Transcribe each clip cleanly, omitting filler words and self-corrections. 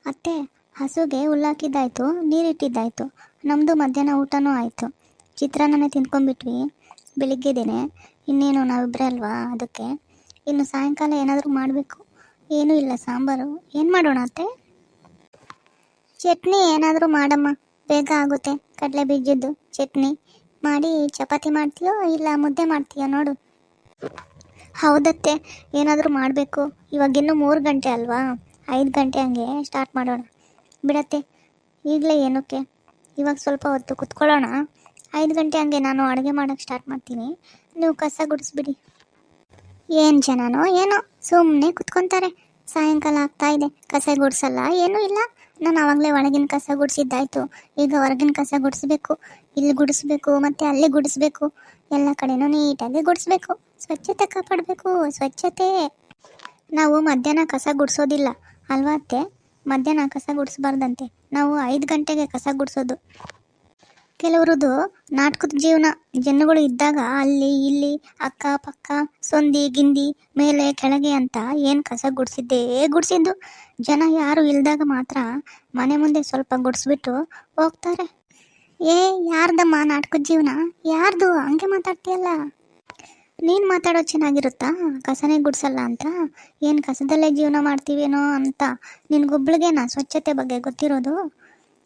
ಅತ್ತೆ, ಹಸುಗೆ ಹುಲ್ಲಾಕಿದ್ದಾಯ್ತು, ನೀರಿಟ್ಟಿದ್ದಾಯ್ತು. ನಮ್ಮದು ಮಧ್ಯಾಹ್ನ ಊಟನೂ ಆಯಿತು. ಚಿತ್ರಾನ್ನನೇ ತಿಂದ್ಕೊಂಡ್ಬಿಟ್ವಿ ಬೆಳಿಗ್ಗೆದೇನೆ. ಇನ್ನೇನು ನಾವಿಬ್ಬರೇ ಅಲ್ವಾ, ಅದಕ್ಕೆ. ಇನ್ನು ಸಾಯಂಕಾಲ ಏನಾದರೂ ಮಾಡಬೇಕು. ಏನೂ ಇಲ್ಲ, ಸಾಂಬಾರು. ಏನು ಮಾಡೋಣ ಅತ್ತೆ? ಚಟ್ನಿ ಏನಾದರೂ ಮಾಡಮ್ಮ, ಬೇಗ ಆಗುತ್ತೆ. ಕಡಲೆ ಬೀಜದ್ದು ಚಟ್ನಿ ಮಾಡಿ ಚಪಾತಿ ಮಾಡ್ತೀಯೋ ಇಲ್ಲ ಮುದ್ದೆ ಮಾಡ್ತೀಯೋ ನೋಡು. ಹೌದತ್ತೆ, ಏನಾದರೂ ಮಾಡಬೇಕು. ಇವಾಗಿನ್ನೂ 3 ಗಂಟೆ ಅಲ್ವಾ, 5 ಗಂಟೆ ಹಂಗೆ ಸ್ಟಾರ್ಟ್ ಮಾಡೋಣ ಬಿಡತ್ತೆ. ಈಗಲೇ ಏನಕ್ಕೆ, ಇವಾಗ ಸ್ವಲ್ಪ ಹೊತ್ತು ಕುತ್ಕೊಳ್ಳೋಣ. 5 ಗಂಟೆ ಹಂಗೆ ನಾನು ಅಡುಗೆ ಮಾಡೋಕ್ಕೆ ಸ್ಟಾರ್ಟ್ ಮಾಡ್ತೀನಿ. ನೀವು ಕಸ ಗುಡಿಸ್ಬಿಡಿ. ಏನು ಜನನೋ ಏನೋ ಸುಮ್ಮನೆ ಕುತ್ಕೊತಾರೆ. ಸಾಯಂಕಾಲ ಆಗ್ತಾ ಇದೆ, ಕಸ ಗುಡಿಸಲ್ಲ, ಏನೂ ಇಲ್ಲ. ನಾನು ಆವಾಗಲೇ ಒಳಗಿನ ಕಸ ಗುಡಿಸಿದ್ದಾಯ್ತು. ಈಗ ಹೊರಗಿನ ಕಸ ಗುಡಿಸ್ಬೇಕು. ಇಲ್ಲಿ ಗುಡಿಸ್ಬೇಕು, ಮತ್ತು ಅಲ್ಲಿ ಗುಡಿಸ್ಬೇಕು. ಎಲ್ಲ ಕಡೆನೂ ನೀಟಾಗಿ ಗುಡಿಸ್ಬೇಕು. ಸ್ವಚ್ಛತೆ ಕಾಪಾಡಬೇಕು, ಸ್ವಚ್ಛತೆ. ನಾವು ಮಧ್ಯಾಹ್ನ ಕಸ ಗುಡಿಸೋದಿಲ್ಲ ಅಲ್ವಾ ಅತ್ತೆ? ಮಧ್ಯಾಹ್ನ ಕಸ ಗುಡಿಸ್ಬಾರ್ದಂತೆ. ನಾವು 5 ಗಂಟೆಗೆ ಕಸ ಗುಡಿಸೋದು. ಕೆಲವ್ರದ್ದು ನಾಟಕದ ಜೀವನ. ಜನಗಳು ಇದ್ದಾಗ ಅಲ್ಲಿ ಇಲ್ಲಿ ಅಕ್ಕ ಪಕ್ಕ ಸೊಂದಿ ಗಿಂದಿ ಮೇಲೆ ಕೆಳಗೆ ಅಂತ ಏನು ಕಸ ಗುಡಿಸಿದ್ದು. ಜನ ಯಾರು ಇಲ್ದಾಗ ಮಾತ್ರ ಮನೆ ಮುಂದೆ ಸ್ವಲ್ಪ ಗುಡಿಸ್ಬಿಟ್ಟು ಹೋಗ್ತಾರೆ. ಏ, ಯಾರ್ದಮ್ಮ ನಾಟಕದ ಜೀವನ? ಯಾರ್ದು? ಹಂಗೆ ಮಾತಾಡ್ತೀಯಲ್ಲ. ನೀನು ಮಾತಾಡೋದು ಚೆನ್ನಾಗಿರುತ್ತಾ, ಕಸನೇ ಗುಡಿಸಲ್ಲ ಅಂತ? ಏನು ಕಸದಲ್ಲೇ ಜೀವನ ಮಾಡ್ತೀವೇನೋ ಅಂತ ನಿನಗೊಬ್ಳಿಗೇನಾ ಸ್ವಚ್ಛತೆ ಬಗ್ಗೆ ಗೊತ್ತಿರೋದು?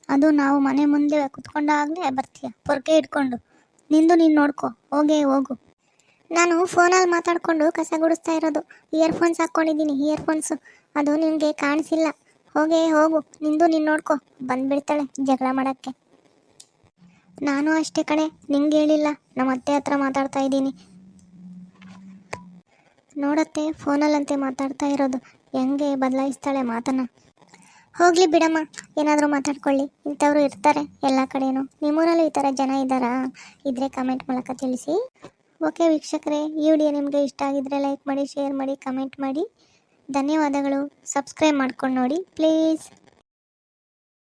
ಅದು ನಾವು ಮನೆ ಮುಂದೆ ಕುತ್ಕೊಂಡಾಗಲೇ ಬರ್ತೀಯ ಪೊರ್ಕೆ ಇಟ್ಕೊಂಡು. ನಿಂದು ನೀನು ನೋಡ್ಕೊ, ಹೋಗು. ನಾನು ಫೋನಲ್ಲಿ ಮಾತಾಡಿಕೊಂಡು ಕಸ ಗುಡಿಸ್ತಾ ಇರೋದು. ಇಯರ್ಫೋನ್ಸ್ ಹಾಕ್ಕೊಂಡಿದ್ದೀನಿ, ಇಯರ್ಫೋನ್ಸು. ಅದು ನಿನಗೆ ಕಾಣಿಸಿಲ್ಲ. ಹೋಗು, ನಿಂದು ನೀನು ನೋಡ್ಕೊ. ಬಂದುಬಿಡ್ತಾಳೆ ಜಗಳ ಮಾಡೋಕ್ಕೆ. ನಾನು ಅಷ್ಟೇ ಕಣೆ, ನಿಂಗೆ ಹೇಳಿಲ್ಲ, ನಮ್ಮ ಅತ್ತೆ ಹತ್ರ ಮಾತಾಡ್ತಾ ಇದ್ದೀನಿ. ನೋಡತ್ತೆ, ಫೋನಲ್ಲಂತೆ ಮಾತಾಡ್ತಾ ಇರೋದು. ಹೆಂಗೆ ಬದಲಾಯಿಸ್ತಾಳೆ ಮಾತನ್ನು. ಹೋಗಲಿ ಬಿಡಮ್ಮ, ಏನಾದರೂ ಮಾತಾಡ್ಕೊಳ್ಳಿ. ಇಂಥವ್ರು ಇರ್ತಾರೆ ಎಲ್ಲ ಕಡೆನೂ. ನಿಮ್ಮೂರಲ್ಲೂ ಈ ಥರ ಜನ ಇದ್ದಾರಾ? ಇದ್ದರೆ ಕಮೆಂಟ್ ಮೂಲಕ ತಿಳಿಸಿ. ಓಕೆ ವೀಕ್ಷಕರೇ, ಈ ವಿಡಿಯೋ ನಿಮಗೆ ಇಷ್ಟ ಆಗಿದ್ದರೆ ಲೈಕ್ ಮಾಡಿ, ಶೇರ್ ಮಾಡಿ, ಕಮೆಂಟ್ ಮಾಡಿ. ಧನ್ಯವಾದಗಳು. ಸಬ್ಸ್ಕ್ರೈಬ್ ಮಾಡ್ಕೊಂಡು ನೋಡಿ ಪ್ಲೀಸ್.